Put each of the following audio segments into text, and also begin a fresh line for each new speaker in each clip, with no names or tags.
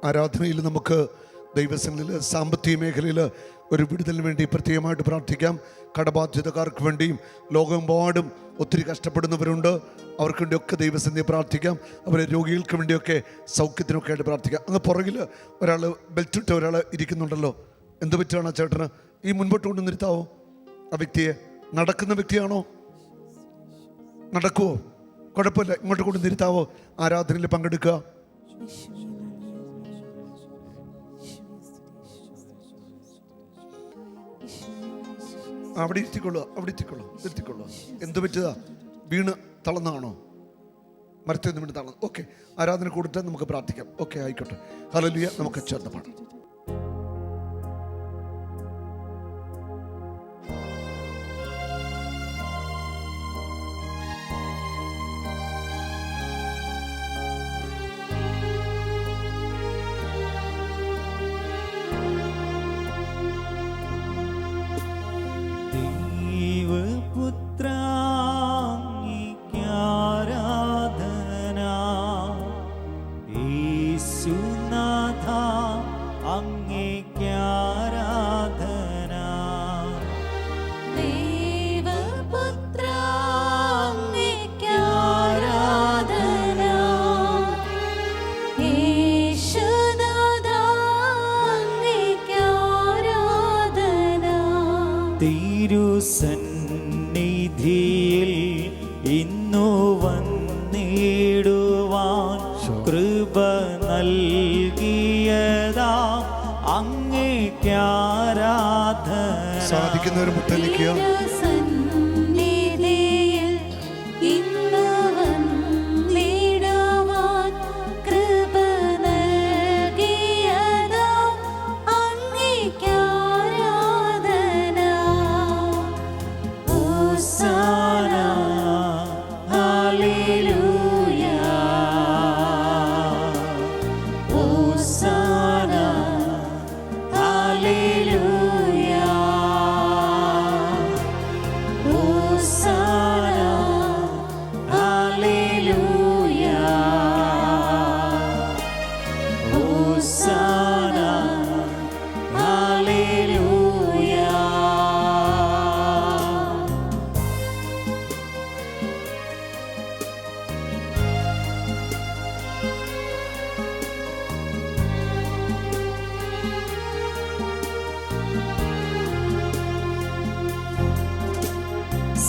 ആരാധനയിൽ നമുക്ക് ദൈവസങ്ങളിൽ സാമ്പത്തിക മേഖലയിൽ ഒരു വിടുതലിന് വേണ്ടി പ്രത്യേകമായിട്ട് പ്രാർത്ഥിക്കാം. കടബാധ്യതക്കാർക്ക് വേണ്ടിയും ലോകമെമ്പാടും ഒത്തിരി കഷ്ടപ്പെടുന്നവരുണ്ട്, അവർക്ക് വേണ്ടിയൊക്കെ ദൈവസന്നിധി പ്രാർത്ഥിക്കാം. അവരെ രോഗികൾക്ക് വേണ്ടിയൊക്കെ സൗഖ്യത്തിനൊക്കെ ആയിട്ട് പ്രാർത്ഥിക്കാം. അങ്ങ് പുറകിൽ ഒരാൾ ബെൽറ്റിട്ട ഒരാൾ ഇരിക്കുന്നുണ്ടല്ലോ, എന്ത് പറ്റുകയാണ് ആ ചേട്ടന്? ഈ മുൻപോട്ട് കൊണ്ട് നിർത്താവോ ആ വ്യക്തിയെ? നടക്കുന്ന വ്യക്തിയാണോ? നടക്കുവോ? കുഴപ്പമില്ല, ഇങ്ങോട്ട് കൊണ്ട് നിർത്താവോ? ആരാധനയിൽ പങ്കെടുക്കുക. അവിടെ ഇരുത്തിക്കൊള്ളുക, അവിടെ ഇരുത്തിക്കൊള്ളുക. എന്ത് പറ്റുക? വീണ് തളർന്നാണോ? മരത്തിൽ നിന്ന് വീണ് തളർന്നു. ഓക്കെ, ആരാധന കൊടുത്താൽ നമുക്ക് പ്രാർത്ഥിക്കാം. ഓക്കെ, ആയിക്കോട്ടെ. ഹല്ലേലൂയ. നമുക്ക് ചേർന്ന് പാടാം.
തിരുസന്നിധിയിൽ ഇന്നു വന്നിടുവാൻ കൃപ നൽകിയതാ അങ്ങേക്കാരാധന.
സാധിക്കുന്നവർ മുട്ടലിക്കുക.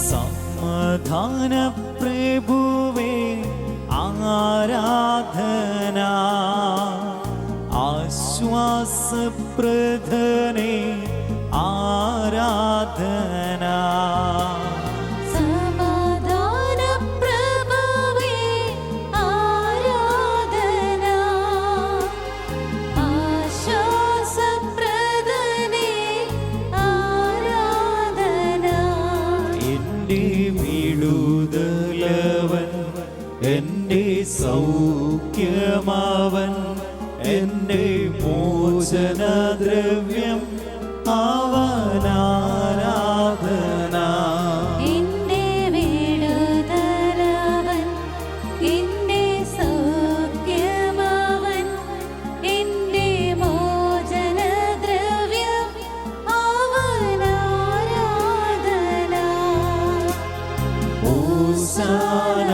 സമാധാന പ്രഭുവേ ആരാധന, ആശ്വാസപ്രദനേ ആരാധന. എന്റെ സൗഖ്യമാവൻ, എന്റെ മോചനദ്രവ്യം അവനാരാധന.
എന്റെ വിടുതലവൻ, എന്റെ സൗഖ്യമാവൻ, എന്റെ മോചനദ്രവ്യം അവനാരാധന.
ഹോസാന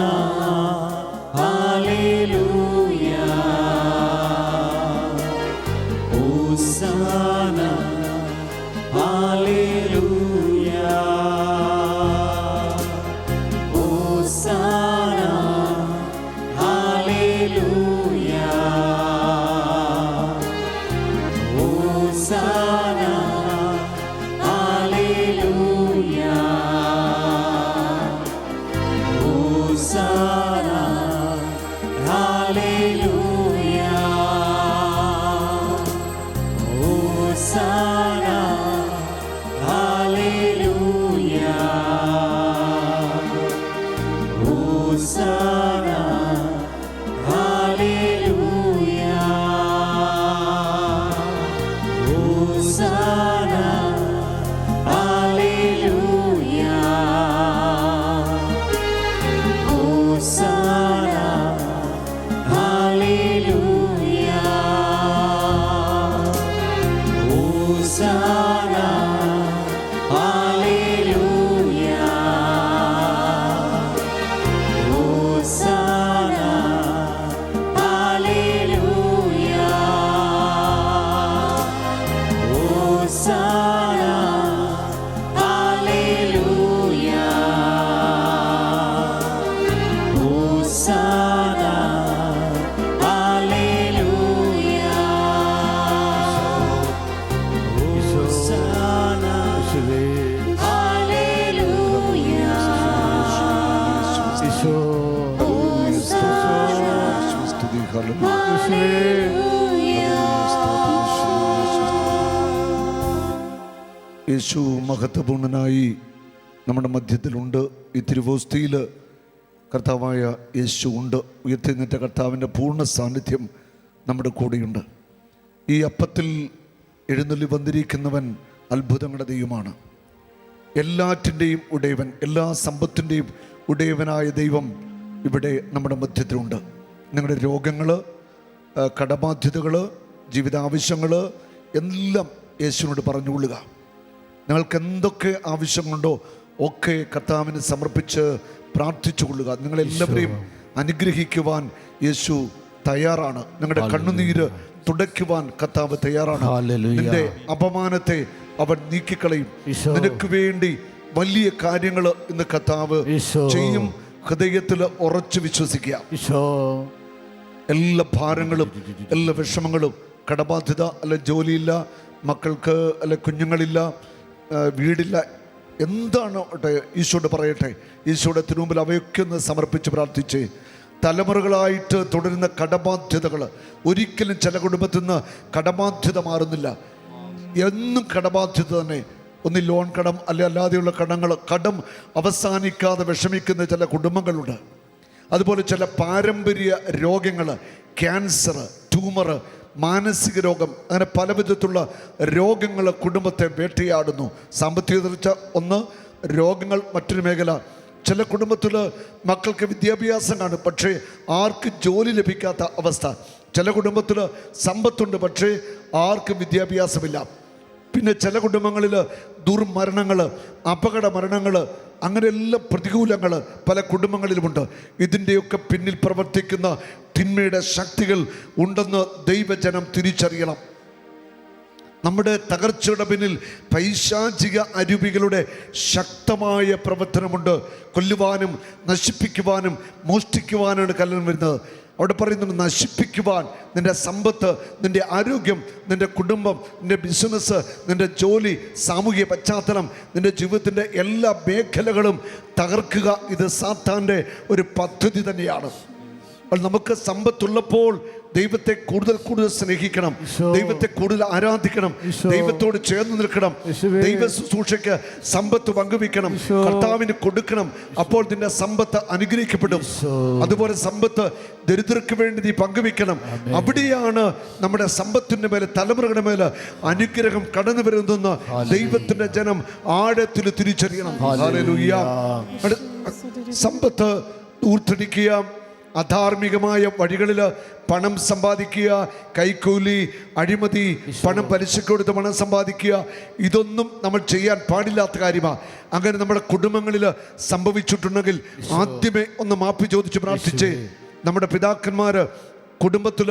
യേശു മഹത്വപൂർണനായി നമ്മുടെ മധ്യത്തിലുണ്ട്. ഈ തിരുവോസ്തിയിൽ കർത്താവായ യേശു ഉണ്ട്. ഉയർത്തിനിറ്റ കർത്താവിൻ്റെ പൂർണ്ണ സാന്നിധ്യം നമ്മുടെ കൂടെയുണ്ട്. ഈ അപ്പത്തിൽ എഴുന്നള്ളി വന്നിരിക്കുന്നവൻ അത്ഭുതങ്ങളുടെ ദൈവമാണ്. എല്ലാറ്റിൻ്റെയും ഉടയവൻ, എല്ലാ സമ്പത്തിൻ്റെയും ഉടയവനായ ദൈവം ഇവിടെ നമ്മുടെ മധ്യത്തിലുണ്ട്. നിങ്ങളുടെ രോഗങ്ങൾ, കടബാധ്യതകൾ, ജീവിതാവശ്യങ്ങൾ എല്ലാം യേശുവിനോട് പറഞ്ഞുകൊള്ളുക. നിങ്ങൾക്ക് എന്തൊക്കെ ആവശ്യമുണ്ടോ ഒക്കെ കർത്താവിന് സമർപ്പിച്ച് പ്രാർത്ഥിച്ചു കൊള്ളുക. നിങ്ങളെല്ലാവരെയും അനുഗ്രഹിക്കുവാൻ യേശു തയ്യാറാണ്. നിങ്ങളുടെ കണ്ണുനീര് തുടയ്ക്കുവാൻ കർത്താവ് തയ്യാറാണ്. നിന്റെ അപമാനത്തെ അവൻ നീക്കിക്കളയും. നിനക്ക് വേണ്ടി വലിയ കാര്യങ്ങൾ ഇന്ന് കർത്താവ് ചെയ്യും. ഹൃദയത്തിൽ ഉറച്ചു വിശ്വസിക്കുക. എല്ലാ ഭാരങ്ങളും, എല്ലാ വിഷമങ്ങളും, കടബാധ്യത, അല്ല ജോലിയില്ല, മക്കൾക്ക് അല്ല കുഞ്ഞുങ്ങളില്ല, വീടില്ല, എന്താണ് ഈശോയോട് പറയട്ടെ. ഈശോയുടെ തിരുമുമ്പിൽ അവയൊക്കെ ഒന്ന് സമർപ്പിച്ച് പ്രാർത്ഥിച്ച് തലമുറകളായിട്ട് തുടരുന്ന കടബാധ്യതകൾ ഒരിക്കലും ചില കുടുംബത്തിൽ നിന്ന് കടബാധ്യത മാറുന്നില്ല. എന്നും കടബാധ്യത തന്നെ. ഒന്ന് ലോൺ കടം, അല്ലാതെയുള്ള കടം അവസാനിക്കാതെ വിഷമിക്കുന്ന ചില കുടുംബങ്ങളുണ്ട്. അതുപോലെ ചില പാരമ്പര്യ രോഗങ്ങൾ, ക്യാൻസർ, ട്യൂമർ, മാനസിക രോഗം, അങ്ങനെ പല വിധത്തിലുള്ള രോഗങ്ങൾ കുടുംബത്തെ വേട്ടയാടുന്നു. സാമ്പത്തിക തകർച്ച ഒന്ന്, രോഗങ്ങൾ മറ്റൊരു മേഖല. ചില കുടുംബത്തിൽ മക്കൾക്ക് വിദ്യാഭ്യാസം കാണും, പക്ഷേ ആർക്കും ജോലി ലഭിക്കാത്ത അവസ്ഥ. ചില കുടുംബത്തിൽ സമ്പത്തുണ്ട്, പക്ഷേ ആർക്കും വിദ്യാഭ്യാസമില്ല. പിന്നെ ചില കുടുംബങ്ങളിൽ ദുർമരണങ്ങൾ, അപകട മരണങ്ങൾ, അങ്ങനെ എല്ലാ പ്രതികൂലങ്ങൾ പല കുടുംബങ്ങളിലുമുണ്ട്. ഇതിൻ്റെയൊക്കെ പിന്നിൽ പ്രവർത്തിക്കുന്ന തിന്മയുടെ ശക്തികൾ ഉണ്ടെന്ന് ദൈവജനം തിരിച്ചറിയണം. നമ്മുടെ തകർച്ചയുടെ പിന്നിൽ പൈശാചിക അരൂപികളുടെ ശക്തമായ പ്രവർത്തനമുണ്ട്. കൊല്ലുവാനും നശിപ്പിക്കുവാനും മോഷ്ടിക്കുവാനാണ് കല്യാണം വരുന്നത്. അവിടെ പറയുന്നുണ്ട്, നശിപ്പിക്കുവാൻ നിൻ്റെ സമ്പത്ത്, നിൻ്റെ ആരോഗ്യം, നിൻ്റെ കുടുംബം, നിൻ്റെ ബിസിനസ്, നിൻ്റെ ജോലി, സാമൂഹിക പശ്ചാത്തലം, നിൻ്റെ ജീവിതത്തിൻ്റെ എല്ലാ മേഖലകളും തകർക്കുക. ഇത് സാത്താൻ്റെ ഒരു പദ്ധതി തന്നെയാണ്. അപ്പോൾ നമുക്ക് സമ്പത്തുള്ളപ്പോൾ ദൈവത്തെ കൂടുതൽ സ്നേഹിക്കണം, ദൈവത്തെ കൂടുതൽ ആരാധിക്കണം, ദൈവത്തോട് ചേർന്ന് നിൽക്കണം, ദൈവ ശുശ്രൂഷയ്ക്ക് സമ്പത്ത് പങ്കുവെക്കണം, കർത്താവിന് കൊടുക്കണം. അപ്പോൾ നിന്റെ സമ്പത്ത് അനുഗ്രഹിക്കപ്പെടും. അതുപോലെ സമ്പത്ത് ദരിദ്രർക്ക് വേണ്ടി നീ പങ്കുവെക്കണം. അവിടെയാണ് നമ്മുടെ സമ്പത്തിന്റെ മേലെ, തലമുറകളുടെ മേലെ അനുഗ്രഹം കടന്നു വരുന്നതെന്ന് ദൈവത്തിന്റെ ജനം ആഴത്തിൽ തിരിച്ചറിയണം. ഹല്ലേലൂയ. സമ്പത്ത് ഊർത്തടിക്കുക, അധാർമികമായ വഴികളിൽ പണം സമ്പാദിക്കുക, കൈക്കൂലി, അഴിമതി, പണം പലിശക്ക് കൊടുത്ത് പണം സമ്പാദിക്കുക, ഇതൊന്നും നമ്മൾ ചെയ്യാൻ പാടില്ലാത്ത കാര്യമാണ്. അങ്ങനെ നമ്മുടെ കുടുംബങ്ങളിൽ സംഭവിച്ചിട്ടുണ്ടെങ്കിൽ ആദ്യമേ ഒന്ന് മാപ്പ് ചോദിച്ച് പ്രാർത്ഥിച്ച്, നമ്മുടെ പിതാക്കന്മാർ കുടുംബത്തിൽ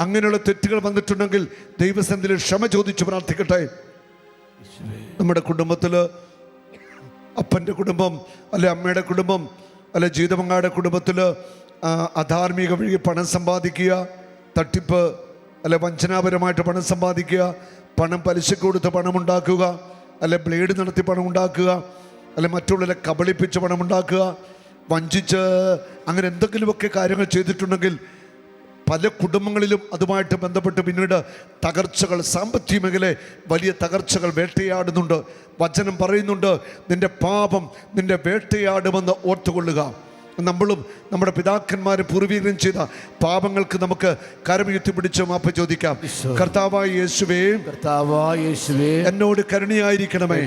അങ്ങനെയുള്ള തെറ്റുകൾ വന്നിട്ടുണ്ടെങ്കിൽ ദൈവസന്നിധിയിൽ ക്ഷമ ചോദിച്ച് പ്രാർത്ഥിക്കട്ടെ. നമ്മുടെ കുടുംബത്തിൽ അപ്പൻ്റെ കുടുംബം, അല്ലെ അമ്മയുടെ കുടുംബം, അല്ലെ ജീവിതപങ്കാളിയുടെ കുടുംബത്തിൽ അധാർമിക വഴി പണം സമ്പാദിക്കുക, തട്ടിപ്പ് അല്ലെ വഞ്ചനാപരമായിട്ട് പണം സമ്പാദിക്കുക, പണം പലിശക്ക് കൊടുത്ത് പണമുണ്ടാക്കുക, അല്ലെ ബ്ലേഡ് നടത്തി പണമുണ്ടാക്കുക, അല്ലെ മറ്റുള്ളവരെ കബളിപ്പിച്ച് പണമുണ്ടാക്കുക, വഞ്ചിച്ച് അങ്ങനെ എന്തെങ്കിലുമൊക്കെ കാര്യങ്ങൾ ചെയ്തിട്ടുണ്ടെങ്കിൽ പല കുടുംബങ്ങളിലും അതുമായിട്ട് ബന്ധപ്പെട്ട് പിന്നീട് തകർച്ചകൾ, സാമ്പത്തിക മേഖല വലിയ തകർച്ചകൾ വേട്ടയാടുന്നുണ്ട്. വചനം പറയുന്നുണ്ട്, നിന്റെ പാപം നിന്റെ വേട്ടയാടുമെന്ന് ഓർത്തുകൊള്ളുക. നമ്മളും നമ്മുടെ പിതാക്കന്മാരും പൂർവീകരും ചെയ്ത പാപങ്ങൾക്ക് നമുക്ക് കരമുയർത്തി പിടിച്ച് മാപ്പ് ചോദിക്കാം. കർത്താവായ യേശുവേ, എന്നോട് കരുണയായിരിക്കണമേ.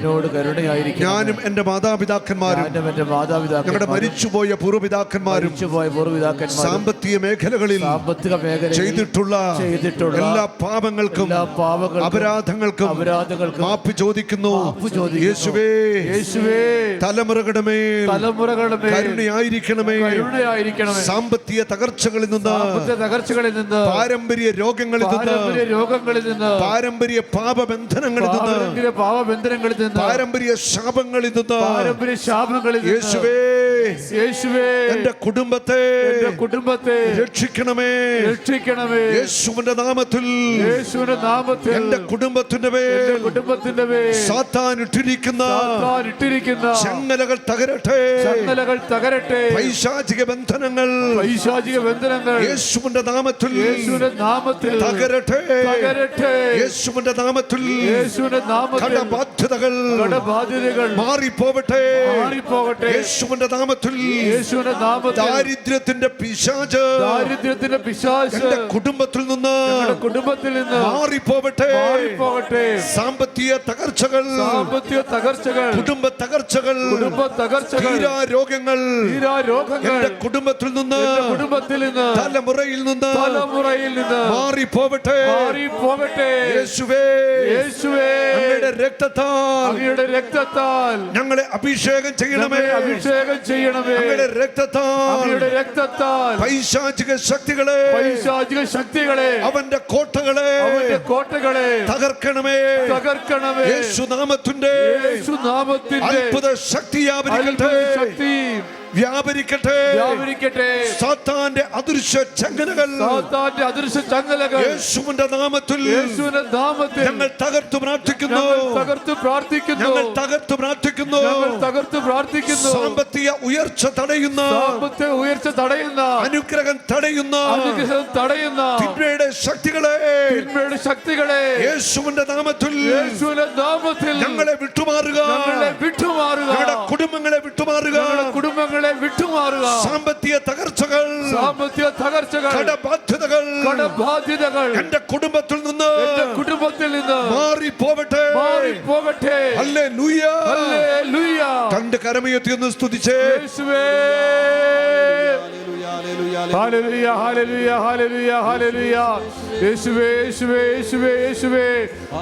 ഞാനും എൻ്റെ മാതാപിതാക്കന്മാരും ഞങ്ങളുടെ മരിച്ചുപോയ പൂർവ്വപിതാക്കന്മാരും സാമ്പത്തിക മേഖലകളിൽ ചെയ്തിട്ടുള്ള എല്ലാ പാപങ്ങൾക്കും അപരാധങ്ങൾക്കും മാപ്പ് ചോദിക്കുന്നു. യേശുവേ, തലമുറകളുടെ മേൽ കരുണയായിരിക്കണം. സാമ്പത്തിക തകർച്ചകളിൽ നിന്ന്, പാരമ്പര്യ രോഗങ്ങളിൽ നിന്ന്, പാരമ്പര്യ പാപബന്ധനങ്ങളിൽ നിന്ന്, പാരമ്പര്യ ശാപങ്ങളിൽ നിന്ന് യേശുവേ
യേശുവേ
എന്റെ കുടുംബത്തെ
എന്റെ കുടുംബത്തെ
രക്ഷിക്കണമേ.
രക്ഷിക്കണമേ.
യേശുവിന്റെ നാമത്തിൽ
യേശുവിന്റെ നാമത്തിൽ
എന്റെ കുടുംബത്തിന്റെ മേൽ
എന്റെ കുടുംബത്തിന്റെ മേൽ
സാത്താൻ ഇട്ടിരിക്കുന്ന ചങ്ങലകൾ തകരട്ടെ.
ചങ്ങലകൾ തകരട്ടെ.
പൈശാചിക ബന്ധനങ്ങൾ യേശുവിന്റെ നാമത്തിൽ തകരട്ടെ. യേശുവിന്റെ നാമത്തിൽ കടബാധ്യതകൾ മാറിപ്പോവട്ടെ. യേശുവിന്റെ നാമത്തിൽ ദാരിദ്ര്യത്തിന്റെ പിശാച് എന്റെ കുടുംബത്തിൽ നിന്ന് മാറിപ്പോവട്ടെ. സാമ്പത്തിക തകർച്ചകൾ കുടുംബ തകർച്ചകൾ രോഗങ്ങൾ എന്റെ കുടുംബത്തിൽ നിന്ന് തലമുറയിൽ നിന്ന് മാറിപ്പോവട്ടെ. യേശുവേ അങ്ങയുടെ രക്തത്താൽ ഞങ്ങളെ അഭിഷേകം ചെയ്യണമേ. അങ്ങയുടെ രക്തത്താൽ പൈശാചിക ശക്തികളെ അവന്റെ കോട്ടകളെ തകർക്കണമേ. യേശുനാമത്തിന്റെ അത്ഭുത ശക്തി വ്യാപരിക്കട്ടെ. സാത്താന്റെ അദൃശ്യ ചങ്ങലകൾ യേശുവിന്റെ നാമത്തിൽ ഞങ്ങൾ തകർത്തു പ്രാർത്ഥിക്കുന്നു. സാമ്പത്തിക ഉയർച്ച തടയുന്ന അനുഗ്രഹം തടയുന്ന തിന്മയുടെ ശക്തികളെ യേശുവിന്റെ നാമത്തിൽ ഞങ്ങളെ വിട്ടുമാറുക. ഞങ്ങളുടെ കുടുംബങ്ങളെ വിട്ടുമാറുക. സാമ്പത്തിക തകർച്ചകൾ കടബാധ്യതകൾ എന്റെ കുടുംബത്തിൽ നിന്ന് മാറിപ്പോവട്ടെ. ഹല്ലേലൂയ. രണ്ട് കരമുയർത്തി ഒന്ന് സ്തുതിച്ചേ.
ഹല്ലേലൂയ ഹല്ലേലൂയ ഹല്ലേലൂയ ഹല്ലേലൂയ. യേശുവേ യേശുവേ യേശുവേ യേശുവേ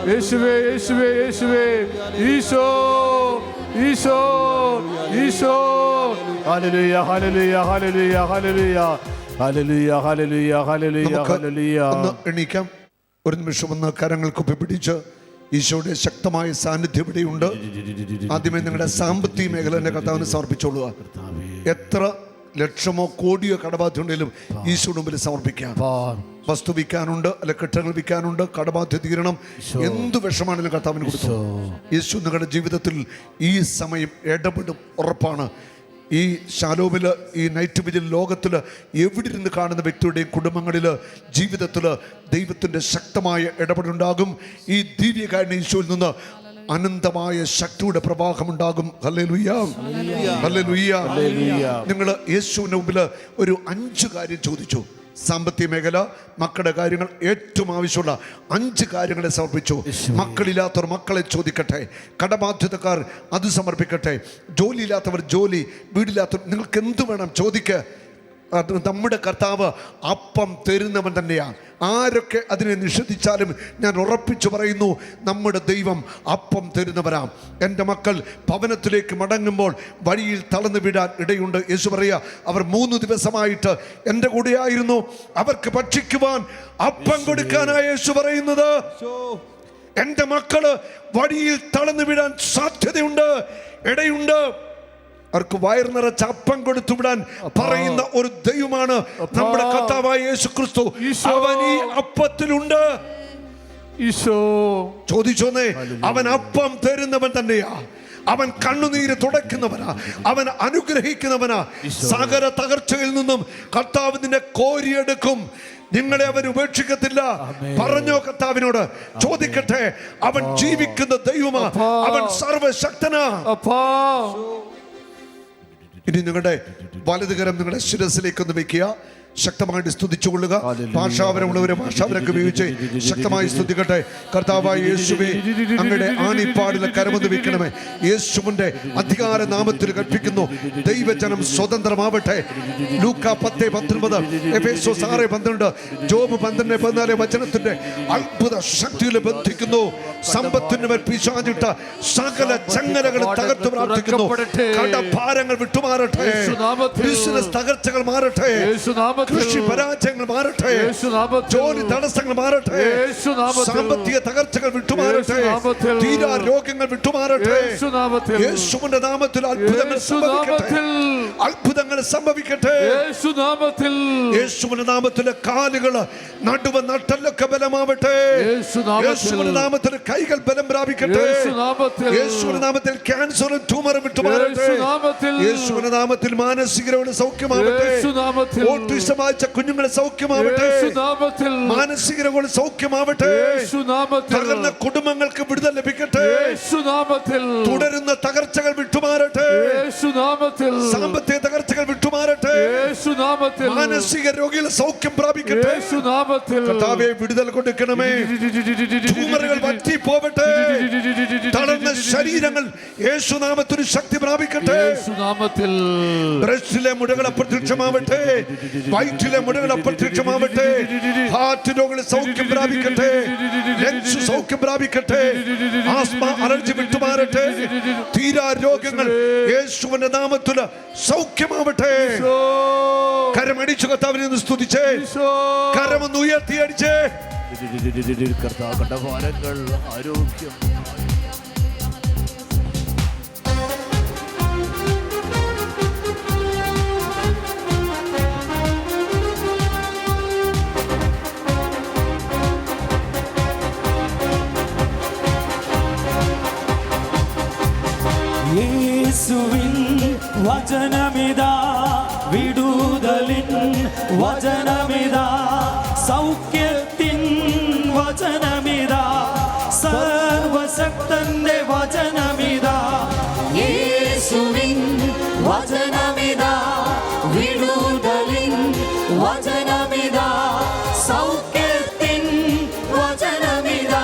യേശുവേ യേശുവേ യേശുവേ ഈശോ ഈശോ ഈശോ. ഹല്ലേലൂയ ഹല്ലേലൂയ ഹല്ലേലൂയ ഹല്ലേലൂയ ഹല്ലേലൂയ ഹല്ലേലൂയ ഹല്ലേലൂയ ഹല്ലേലൂയ.
ഒന്ന് എണീക്കാം. ഒരു നിമിഷം ഒന്ന് കരങ്ങൾ കുപ്പി പിടിച്ച് ഈശോയുടെ ശക്തമായ സാന്നിധ്യം ഇവിടെയുണ്ട്. ആദ്യമേ നിങ്ങളുടെ സാമ്പത്തിക മേഖല എന്നെ കർത്താവിന് സമർപ്പിച്ചോളുക. എത്ര ലക്ഷമോ കോടിയോ കടബാധ്യത ഉണ്ടെങ്കിലും ഈശോയുടെ മുമ്പിൽ സമർപ്പിക്കാം. വസ്തു വിൽക്കാനുണ്ട്, അല്ലെ കെട്ടിടങ്ങൾ വിൽക്കാനുണ്ട്, കടബാധ്യത തീരണം, എന്ത് വിഷമാണെങ്കിലും കർത്താവിന് കൊടുത്തു. യേശു നിങ്ങളുടെ ജീവിതത്തിൽ ഈ സമയം ഇടപെടും, ഉറപ്പാണ്. ഈ ശാലോമില്, ഈ നൈറ്റ് വിജിൽ ലോകത്തിൽ എവിടെ ഇരുന്ന് കാണുന്ന വ്യക്തിയുടെയും കുടുംബങ്ങളിൽ ജീവിതത്തിൽ ദൈവത്തിൻ്റെ ശക്തമായ ഇടപെടുണ്ടാകും. ഈ ദിവ്യകാരണ ഈശോയിൽ നിന്ന് അനന്തമായ ശക്തിയുടെ പ്രവാഹമുണ്ടാകും. Hallelujah hallelujah. നിങ്ങൾ യേശുവിന്റെ മുമ്പിൽ ഒരു 5 കാര്യം ചോദിച്ചു. സാമ്പത്തിക മേഖല, മക്കളുടെ കാര്യങ്ങൾ, ഏറ്റവും ആവശ്യമുള്ള 5 കാര്യങ്ങളെ സമർപ്പിച്ചു. മക്കളില്ലാത്തവർ മക്കളെ ചോദിക്കട്ടെ, കടബാധ്യതക്കാർ അത് സമർപ്പിക്കട്ടെ, ജോലിയില്ലാത്തവർ ജോലി, വീടില്ലാത്തവർ നിങ്ങൾക്ക് എന്ത് വേണം ചോദിക്ക. നമ്മുടെ കർത്താവ് അപ്പം തരുന്നവൻ തന്നെയാണ്. ആരൊക്കെ അതിനെ നിഷേധിച്ചാലും ഞാൻ ഉറപ്പിച്ചു പറയുന്നു, നമ്മുടെ ദൈവം അപ്പം തരുന്നവരാം. എൻ്റെ മക്കൾ ഭവനത്തിലേക്ക് മടങ്ങുമ്പോൾ വഴിയിൽ തളർന്നു വീഴാൻ ഇടയുണ്ട്. യേശു പറയുക, അവർ 3 ദിവസമായിട്ട് എൻ്റെ കൂടെയായിരുന്നു, അവർക്ക് ഭക്ഷിക്കുവാൻ അപ്പം കൊടുക്കാനാണ് യേശു പറയുന്നത്. എൻ്റെ മക്കള് വഴിയിൽ തളർന്നു വീഴാൻ സാധ്യതയുണ്ട്, ഇടയുണ്ട്. അവർക്ക് വയർ നിറച്ച് അപ്പം കൊടുത്തു വിടാൻ പറയുന്ന ഒരു ദൈവമാണ് നമ്മുടെ കർത്താവായ യേശു ക്രിസ്തു. അവൻ ഈ അപ്പത്തിലുണ്ട്. ചോദിച്ചോന്നേ, അവൻ അപ്പം തരുന്നവൻ തന്നെയാ. അവൻ കണ്ണുനീര് തുടയ്ക്കുന്നവനാ, അവൻ അനുഗ്രഹിക്കുന്നവനാ. സകല തകർച്ചയിൽ നിന്നും കർത്താവ് നിന്നെ കോരിയെടുക്കും. നിങ്ങളെ അവൻ ഉപേക്ഷിക്കത്തില്ല. പറഞ്ഞോ കർത്താവിനോട്, ചോദിക്കട്ടെ. അവൻ ജീവിക്കുന്ന ദൈവമാ, അവൻ സർവശക്തനാ. ഇനി നിങ്ങളുടെ വലതുകരം നിങ്ങളുടെ ശിരസിലേക്കൊന്ന് വെക്കുക. ശക്തമായിട്ട് സ്തുതിച്ചുകൊള്ളുക. ഭാഷാപരമുള്ളവരെ ഭാഷാപരമൊക്കെ ഉപയോഗിച്ച് ശക്തമായി സ്തുതിക്കട്ടെ. കർത്താവായ യേശുവേ, അങ്ങയുടെ ആണിപ്പാടിലെ കരമൊന്ന് വെക്കണമേ. യേശുവിന്റെ അധികാര നാമത്തിൽ കൽപ്പിക്കുന്നു, ദൈവജനം സ്വതന്ത്രമാവട്ടെ. ലൂക്ക 10:19, എഫേസ്യോസ് 6:12, ജോബ് 12:14 വചനത്തിന്റെ അത്ഭുത ശക്തിയിൽ ബന്ധിക്കുന്നു. സമ്പത്തിന് മേൽ പിശാചിട്ട സകല ചങ്ങലകൾ തകർത്തു പ്രാർത്ഥിക്കുന്നു. കടഭാരങ്ങൾ വിട്ടുമാറട്ടെ. ബിസിനസ് തകർച്ചകൾ മാറട്ടെ. കൃഷി പരാജയങ്ങൾ മാറട്ടെ, ജോലി തടസ്സങ്ങൾ മാറട്ടെ, സാമ്പത്തിക തകർച്ചകൾ വിട്ടുമാറട്ടെ, തീരാ രോഗങ്ങൾ വിട്ടുമാറട്ടെ. യേശുവിന്റെ നാമത്തിൽ അത്ഭുതങ്ങൾ സംഭവിക്കട്ടെ, അത്ഭുതങ്ങൾ സംഭവിക്കട്ടെ. യേശുവിന്റെ നാമത്തിലെ കാലുകള് നടുവ് നട്ടലൊക്കെ ബലമാവട്ടെ. യേശുവിന്റെ നാമത്തിൽ കൈകൾ ബലം പ്രാപിക്കട്ടെ. യേശുവിന്റെ നാമത്തിൽ ക്യാൻസറും ട്യൂമറും വിട്ടുമാറട്ടെ. യേശുവിന്റെ നാമത്തിൽ മാനസിക രോഗ സൗഖ്യമാവട്ടെ. ഓട്ടിസം വായിച്ച കുഞ്ഞുങ്ങളെ സൗഖ്യമാവട്ടെ. മാനസിക രോഗ സൗഖ്യമാവട്ടെ. തകർന്ന കുടുംബങ്ങൾക്ക് വിടുതൽ ലഭിക്കട്ടെ. തുടരുന്ന തകർച്ചകൾ വിട്ടുമാറട്ടെ. സാമ്പത്തിക തകർച്ചകൾ വിട്ടുമാറട്ടെ. മാനസിക രോഗികൾ സൗഖ്യം പ്രാപിക്കട്ടെ. കർത്താവേ വിടുതൽ കൊടുക്കണമേ. ട്യൂമറുകൾ വറ്റി പോവട്ടെ. തളർന്ന ശരീരങ്ങൾ യേശുനാമത്തിൽ ശക്തി പ്രാപിക്കട്ടെ. ബ്രസ്റ്റിലെ മുഴകൾ അപ്രത്യക്ഷമാവട്ടെ. വയറ്റിലെ മുഴകൾ അപ്രത്യക്ഷമാവട്ടെ. ഹാർട്ട് രോഗികൾ സൗഖ്യം പ്രാപിക്കട്ടെ. ലങ്സ് സൗഖ്യം പ്രാപിക്കട്ടെ. Asthma allergy വിട്ടുമാറട്ടെ. തീരാ രോഗങ്ങൾ യേശുവിന്റെ നാമത്തിൽ സൗഖ്യമാവട്ടെ. കരമടിച്ചു കർത്താവിനെ സ്തുതിച്ചേ. കരമൊന്ന് ഉയർത്തിയടിച്ചേ.
കർത്താവിന്റെ ഭാരങ്ങൾ ആരോഗ്യം
യേശുവിൻ വചനമിതാ, വിടുതലിൻ വചനമിതാ, സൗഖ്യത്തിൻ വചനമിതാ, സർവശക്തന്റെ വചനമിതാ.
യേശുവിൻ വചനമിതാ, വിടുതലിൻ വചനമിതാ, സൗഖ്യത്തിൻ വചനമിതാ,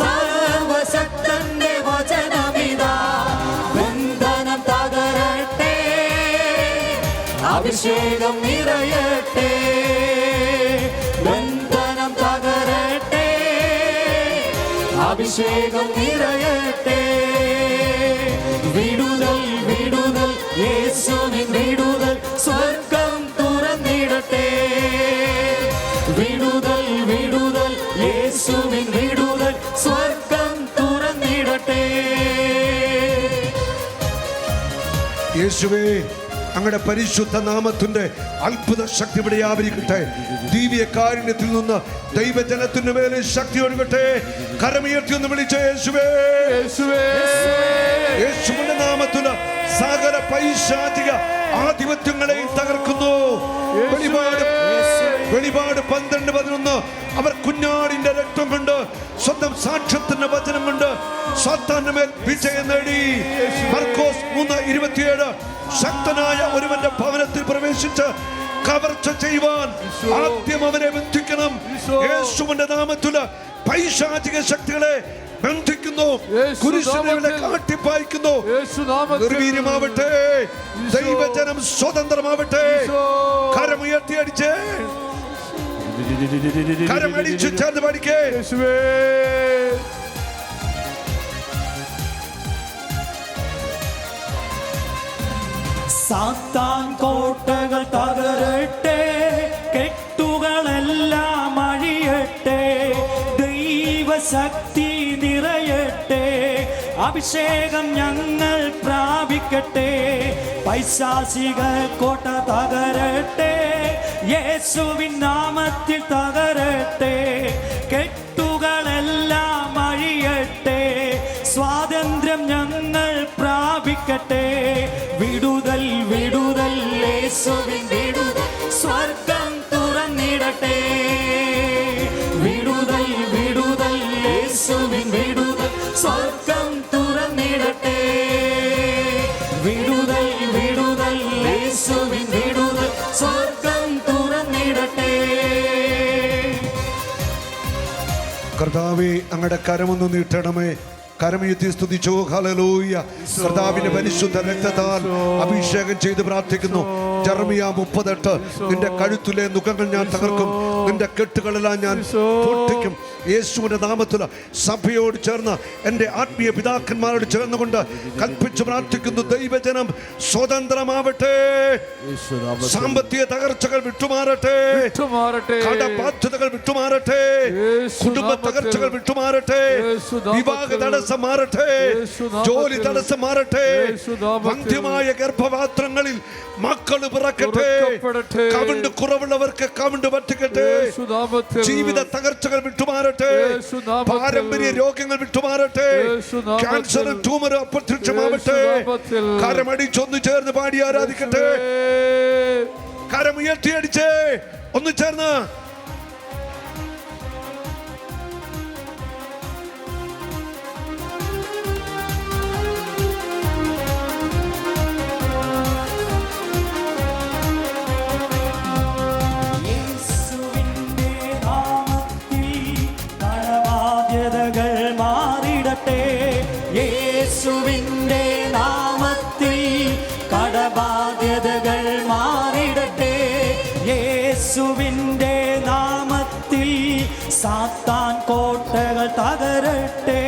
സർവശക്തന്റെ വചനമിതാ. ബന്ധനം തകരട്ടെ, അഭിഷേകം നിറയട്ടെ. ബന്ധനം തകരട്ടെ, അഭിഷേകം നിറയട്ടെ. വിടുതൽ വിടുതൽ യേശുവിൻ വിടുതൽ, സ്വർഗം തുറന്നിടട്ടെ. വിടുതൽ വിടുതൽ യേശുവിൻ വിടുതൽ, സ്വർഗം തുറന്നിടട്ടെ.
യേശുവേ, അങ്ങയുടെ പരിശുദ്ധ നാമത്തിന്റെ അത്ഭുത ശക്തി ഇവിടെ വ്യാപരിക്കട്ടെ. ദിവ്യ കാരുണ്യത്തിൽ നിന്ന് ദൈവജനത്തിന്റെ മേലെ ശക്തി ഒഴുകട്ടെ. കരമുയർത്തി ഒന്ന് വിളിച്ച യേശുവേ. യേശുവിന്റെ നാമത്തിൽ സകല പൈശാചിക ആധിപത്യങ്ങളെയും തകർക്കുന്നു. വെളിപാട് 12:11 അവർ കുഞ്ഞാടിന്റെ രക്തം കൊണ്ട് സ്വന്തം സാക്ഷ്യത്തിന്റെ വചനം കൊണ്ട് സാത്താന്റെ മേൽ വിജയം നേടി. മർക്കോസ് 3:27 ശക്തനായ ഒരുവന്റെ ഭവനത്തിൽ പ്രവേശിച്ച് കവർച്ച ചെയ്യുവാൻ ആദ്യം അവനെ ബന്ധിക്കണം. യേശുവിന്റെ നാമത്തിൽ പൈശാചിക ശക്തികളെ ബന്ധിക്കുന്നു. കുരിശിനെ കാട്ടിപ്പായിക്കുന്നു. നിർവീര്യമാവട്ടെ. ദൈവജനം സ്വതന്ത്രമാവട്ടെ. കരമുയർത്തി അടിച്ചേ. കരമടിച്ചു ചേർന്ന് പഠിക്കേ.
സാത്താൻ കോട്ടകൾ തകരട്ടെ, കെട്ടുകളെല്ലാം അഴിയട്ടെ. ദൈവശക്തി നിറയട്ടെ, അഭിഷേകം ഞങ്ങൾ പ്രാപിക്കട്ടെ. പൈശാചിക കോട്ട തകരട്ടെ, യേശുവിൻ നാമത്തിൽ തകരട്ടെ. കെട്ടുകളെല്ലാം അഴിയട്ടെ, സ്വാതന്ത്ര്യം ഞങ്ങൾ പ്രാപിക്കട്ടെ. വിടുതൽ വിടുതൽ യേശുവിൻ വിടുതൽ, സ്വർഗം തുറന്നിടട്ടെ. വിടുതൽ വിടുതൽ യേശുവിൻ വിടുതൽ, സ്വർഗം തുറന്നിടട്ടെ. വിടുതൽ വിടുതൽ യേശുവിൻ വിടുതൽ, സ്വർഗം തുറന്നിടട്ടെ.
കർത്താവേ, അങ്ങയുടെ കരമൊന്ന് നീട്ടണമേ. കരമുയർത്തി സ്തുതിച്ചോ. ഹല്ലേലൂയ. കർത്താവിന്റെ പരിശുദ്ധ രക്തത്താൽ അഭിഷേകം ചെയ്ത് പ്രാർത്ഥിക്കുന്നു. ജെറമിയ 38 നിന്റെ കഴുത്തിലെ നുഖങ്ങൾ ഞാൻ തകർക്കും, നിന്റെ കെട്ടുകളെല്ലാം ഞാൻ പൊട്ടിക്കും. യേശുവിൻ്റെ നാമത്തിൽ സഭയോട് ചേർന്ന് എൻ്റെ ആത്മീയ പിതാക്കന്മാരോട് ചേർന്നുകൊണ്ട് കൽപ്പിച്ച് പ്രാർത്ഥിക്കുന്നു. ദൈവജനം സ്വതന്ത്രമാവട്ടെ, സാമ്പത്തിക തകർച്ചകൾ വിട്ടുമാറട്ടെ, കടബാധ്യതകൾ വിട്ടുമാറട്ടെ, കുടുംബ തകർച്ചകൾ വിട്ടുമാറട്ടെ, വിവാഹ തടസ്സം മാറട്ടെ, ജോലി തടസ്സം മാറട്ടെ, വന്ധ്യമായ ഗർഭപാത്രങ്ങളിൽ മക്കൾ പിറക്കട്ടെ, കവിണ്ട് കുറവുള്ളവർക്ക് കവിണ്ട് പറ്റിക്കട്ടെ, ജീവിത തകർച്ചകൾ വിട്ടുമാറട്ടെ, പാരമ്പര്യ രോഗങ്ങൾ വിട്ടുമാറട്ടെ, ക്യാൻസറും ട്യൂമറും അപ്രത്യക്ഷമാവട്ടെ. കരമടിച്ചൊന്നു ചേർന്ന് പാടി ആരാധിക്കട്ടെ. കരമുയർത്തിയടിച്ചേ ഒന്ന് ചേർന്ന്.
യേശുവിന്റെ നാമത്തിൽ കടബാധ്യതകൾ മാറിടട്ടെ, യേശുവിന്റെ നാമത്തിൽ സാത്താൻ കോട്ടകൾ തകരട്ടെ,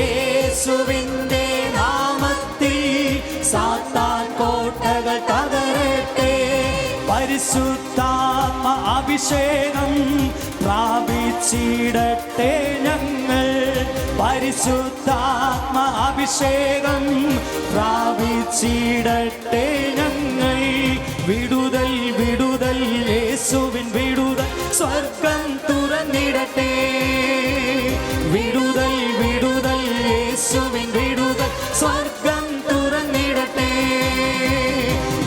യേശുവിന്റെ നാമത്തിൽ സാത്താൻ കോട്ടകൾ തകരട്ടെ. പരിശുദ്ധാത്മ അഭിഷേകം പ്രാപിച്ചിടട്ടെ ഞങ്ങൾ, പരിശുദ്ധാത്മ അഭിഷേകം പ്രാപിച്ചിടട്ടെ ഞങ്ങൾ. വിടുതൽ വിടുതൽ യേശുവിൻ വിടുതൽ സ്വർഗം തുറന്നിടട്ടെ, വിടുതൽ വിടുതൽ യേശുവിൻ വിടുതൽ സ്വർഗം തുറന്നിടട്ടെ,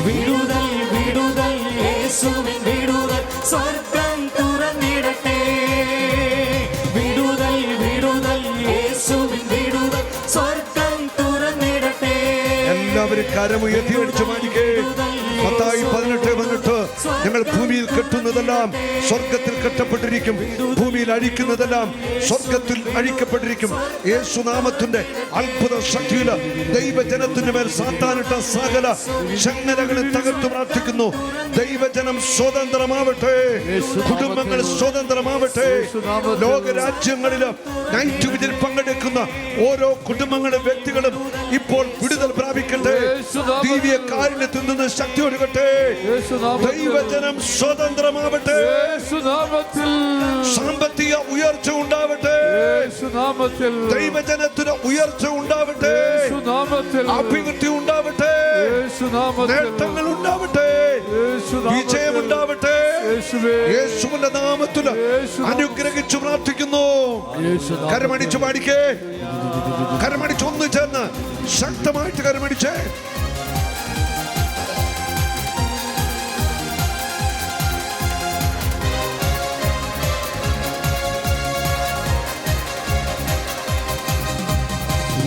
വിടുതൽ വിടുതൽ യേശുവിൻ വിടുതൽ സ്വർഗം തുറന്നിടട്ടെ, വിടുതൽ വിടുതൽ യേശുവിൻ വിടുതൽ സ്വർഗം തുറന്നിടട്ടെ.
എല്ലാവരും കരമുയർത്തി അടിച്ചു മാനിക്കേ. മത്തായി 18:18 ഞങ്ങൾ ഭൂമിയിൽ കെട്ടുന്നതെല്ലാം സ്വർഗത്തിൽ കെട്ടപ്പെട്ടിരിക്കും, ഭൂമിയിൽ അഴിക്കുന്നതെല്ലാം സ്വർഗത്തിൽ അഴിക്കപ്പെട്ടിരിക്കും. യേശുനാമത്തിന്റെ അത്ഭുത ശക്തിയിൽ ദൈവജനത്തിന്റെ മേൽ സാത്താനിട്ട സകല ചങ്ങലകളെ തകർത്തു പ്രാർത്ഥിക്കുന്നു. ദൈവജനം സ്വതന്ത്രമാവട്ടെ, കുടുംബങ്ങൾ സ്വതന്ത്രമാവട്ടെ. ലോകരാജ്യങ്ങളിൽ നൈറ്റ് വിജിൽ പങ്കെടുക്കുന്ന ഓരോ കുടുംബങ്ങളും വ്യക്തികളും ഇപ്പോൾ വിടുതൽ പ്രാപിക്കട്ടെ. ദിവ്യ കാരുണ്യത്തിൽ നിന്ന് ശക്തി ഒഴുകട്ടെ. ദൈവജനം സ്വതന്ത്രമാവട്ടെ, സാമ്പത്തിക ഉയർച്ച ഉണ്ടാവട്ടെ, ദൈവജനത്തിന് ഉയർച്ച ഉണ്ടാവട്ടെ, അഭിവൃദ്ധി ഉണ്ടാവട്ടെ, നേട്ടങ്ങൾ ഉണ്ടാവട്ടെ, വിജയമുണ്ടാവട്ടെ. യേശുവിന്റെ നാമത്തിൽ അനുഗ്രഹിച്ചു പ്രാർത്ഥിക്കുന്നു. കരമടിച്ചു പാടിക്കേ, കരമടിച്ച് ഒന്ന് ചേർന്ന് ശക്തമായിട്ട് കരമടിച്ചേ.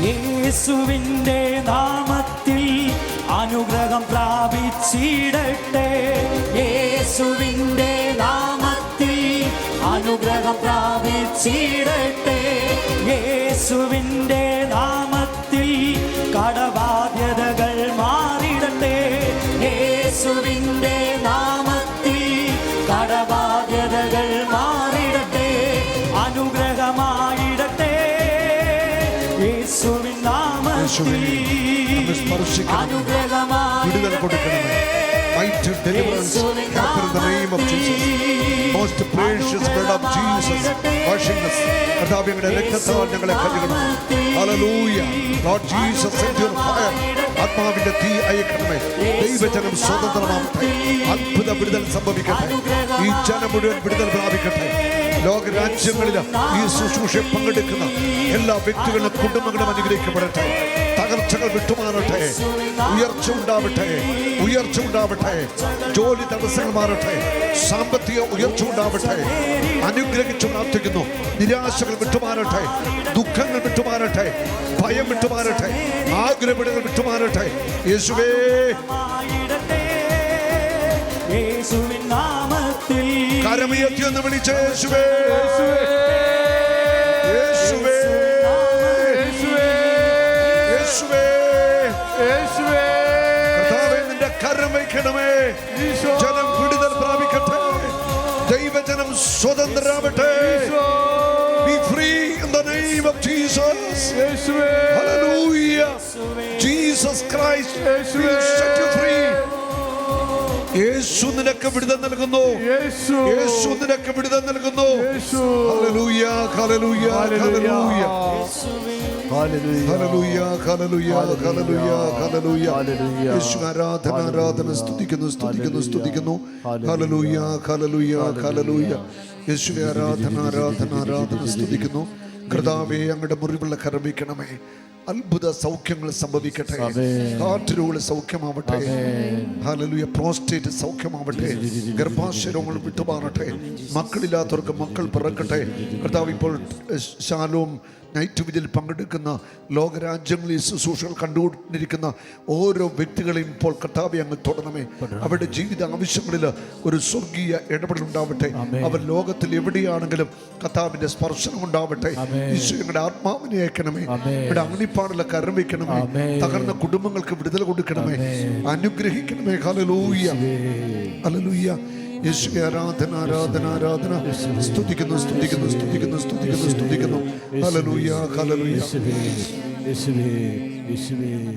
യേശുവിന്റെ നാമത്തിൽ അനുഗ്രഹം പ്രാപിച്ചിടട്ടെ, യേശുവിന്റെ നാമത്തിൽ അനുഗ്രഹം പ്രാപിച്ചിടട്ടെ, യേശുവിന്റെ നാമത്തിൽ കടബാധ്യതകൾ മാറിടട്ടെ, യേശുവിന്റെ നാമത്തിൽ കടബാധ്യതകൾ മാറിടട്ടെ, അനുഗ്രഹമായിടട്ടെ, യേശുവിൻ നാമത്തിൽ
വിടുതൽ കൊടുക്കണമേ. Mighty deliverance happen in the name of Jesus. Most precious blood of Jesus washing us. കർത്താവിന്റെ രക്തത്താൽ ഞങ്ങളെ കഴുകണം. Hallelujah. Lord Jesus, send your fire. ആത്മാവിന്റെ തീ അയക്കണമേ. ദൈവജനം സ്വതന്ത്രമാവട്ടെ, അത്ഭുത വിടുതൽ സംഭവിക്കട്ടെ. ഈ ജനം മുഴുവൻ വിടുതൽ പ്രാപിക്കട്ടെ. ലോകരാജ്യങ്ങളിൽ ഈ ശുശ്രൂഷ പങ്കെടുക്കുന്ന എല്ലാ വ്യക്തികളും കുടുംബങ്ങളും അനുഗ്രഹിക്കപ്പെടട്ടെ. തകർച്ചകൾ വിട്ടുമാറട്ടെ, ഉയർച്ച ഉണ്ടാവട്ടെ, ഉയർച്ച ഉണ്ടാവട്ടെ, ജോലി തടസ്സങ്ങൾ മാറട്ടെ, സാമ്പത്തിക ഉയർച്ച ഉണ്ടാവട്ടെ. അനുഗ്രഹിച്ചു പ്രാർത്ഥിക്കുന്നു. നിരാശകൾ വിട്ടുമാറട്ടെ, ദുഃഖങ്ങൾ വിട്ടുമാറട്ടെ, ഭയം വിട്ടുമാറട്ടെ, ആഗ്രഹങ്ങൾ വിട്ടുമാറട്ടെ. യേശുവേ, കരമുയർത്തി ഒന്ന് വിളിച്ച യേശുവേ, യേശുവേ, യേശുവേ, കർത്താവേ നിന്റെ കരം വയ്ക്കണമേ. ജനം വിടുതൽ പ്രാപിക്കട്ടെ, ദൈവജനം സ്വതന്ത്രരാവട്ടെ, free in the name of Jesus. Hallelujah. Jesus Christ will set you free. യേശു നിനക്ക് വിടുതൽ നൽകുന്നു. യേശു നിനക്ക് വിടുതൽ നൽകുന്നു. ഹല്ലേലൂയ, ഹല്ലേലൂയ, ഹല്ലേലൂയ. ഹല്ലേലൂയ, ഹല്ലേലൂയ, ഹല്ലേലൂയ, ഹല്ലേലൂയ. യേശു ആരാധന, ആരാധന, സ്തുതിക്കുന്നു, സ്തുതിക്കുന്നു, സ്തുതിക്കുന്നു. ഹല്ലേലൂയ, ഹല്ലേലൂയ, ഹല്ലേലൂയ. യേശുവേ ആരാധന, ആരാധന, ആരാധന, സ്തുതിക്കുന്നു. കർത്താവേ, അങ്ങയുടെ മുറിവുള്ള കരം വയ്ക്കണമേ. അത്ഭുത സൗഖ്യങ്ങൾ സംഭവിക്കട്ടെ. ഹാർട്ട് രോഗങ്ങൾ സൗഖ്യമാവട്ടെ. ഹല്ലേലൂയ. പ്രോസ്റ്റേറ്റ് സൗഖ്യമാവട്ടെ. ഗർഭാശയങ്ങൾ വിട്ടുമാറട്ടെ. മക്കളില്ലാത്തവർക്ക് മക്കൾ പിറക്കട്ടെ. കർത്താവ്, ഇപ്പോൾ ശാലോം നൈറ്റ് വിജിൽ പങ്കെടുക്കുന്ന ലോകരാജ്യങ്ങളിൽ ശുശ്രൂഷകൾ കണ്ടുകൊണ്ടിരിക്കുന്ന ഓരോ വ്യക്തികളെയും ഇപ്പോൾ കർത്താവേ അങ്ങ് തൊടണമേ. അവരുടെ ജീവിത ആവശ്യങ്ങളിൽ ഒരു സ്വർഗീയ ഇടപെടൽ ഉണ്ടാവട്ടെ. അവർ ലോകത്തിൽ എവിടെയാണെങ്കിലും കർത്താവിന്റെ സ്പർശനം ഉണ്ടാവട്ടെ. ഈശോയുടെ ആത്മാവിനെ അയക്കണമേ. ഇവിടെ അഗ്നിപ്പാടുള്ള കരം വയ്ക്കണമേ. തകർന്ന കുടുംബങ്ങൾക്ക് വിടുതൽ കൊടുക്കണമേ. അനുഗ്രഹിക്കണമേ. ഹല്ലേലൂയ, ഹല്ലേലൂയ. യേശുവേ ആരാധന, ആരാധന, ആരാധന. സ്തുതിക്കുന്നു, സ്തുതിക്കുന്നു, സ്തുതിക്കുന്നു, സ്തുതിക്കുന്നു, സ്തുതിക്കുന്നു. ഹല്ലേലൂയ, ഹല്ലേലൂയ.